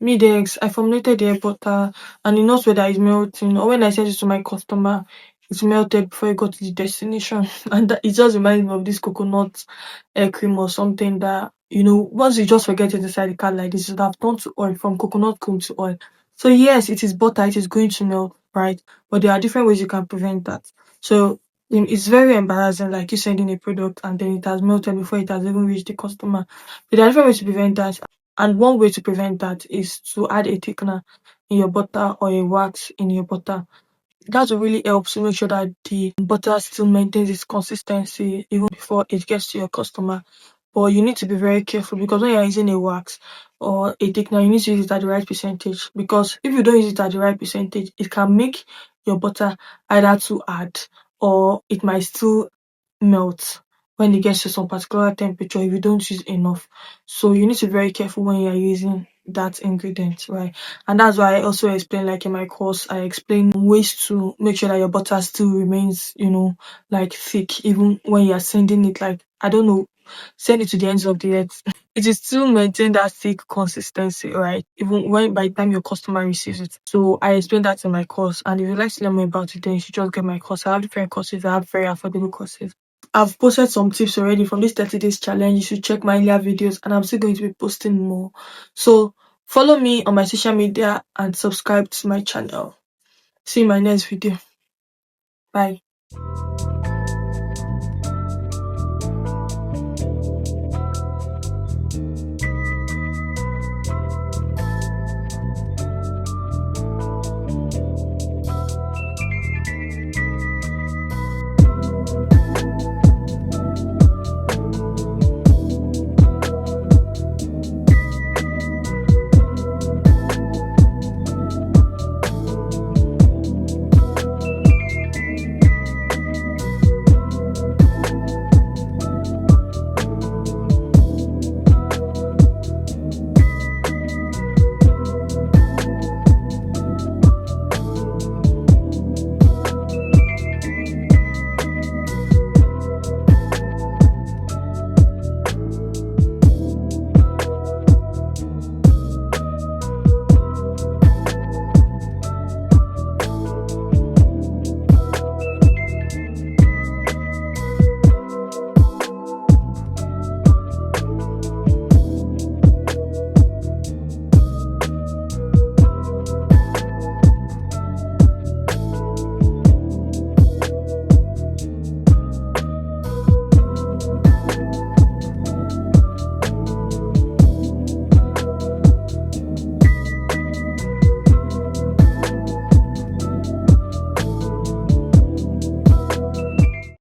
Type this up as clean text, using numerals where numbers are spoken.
Midex, I formulated the hair butter and it knows whether it's melting, or when I sent it to my customer, it's melted before it got to the destination. And it just reminds me of this coconut hair cream or something that, once you just forget it inside the car like this, it would have turned to oil, from coconut cream to oil. So yes, it is butter, it is going to melt, right? But there are different ways you can prevent that. So it's very embarrassing, like you sending a product and then it has melted before it has even reached the customer. But there are different ways to prevent that. And one way to prevent that is to add a thickener in your butter or a wax in your butter. That will really help to make sure that the butter still maintains its consistency even before it gets to your customer. But you need to be very careful, because when you're using a wax or a thickener, you need to use it at the right percentage. Because if you don't use it at the right percentage, it can make your butter either too hard, or it might still melt when it gets to some particular temperature if you don't use enough. So you need to be very careful when you're using that ingredient, right? And that's why I also explain, like in my course, I explain ways to make sure that your butter still remains, like thick, even when you're sending it, like, I don't know, send it to the ends of the earth. It is still maintain that thick consistency, right? Even when by the time your customer receives it. So I explained that in my course. And if you'd like to learn more about it, then you should just get my course. I have different courses, I have very affordable courses. I've posted some tips already from this 30 days challenge. You should check my earlier videos, and I'm still going to be posting more. So follow me on my social media and subscribe to my channel. See you in my next video. Bye.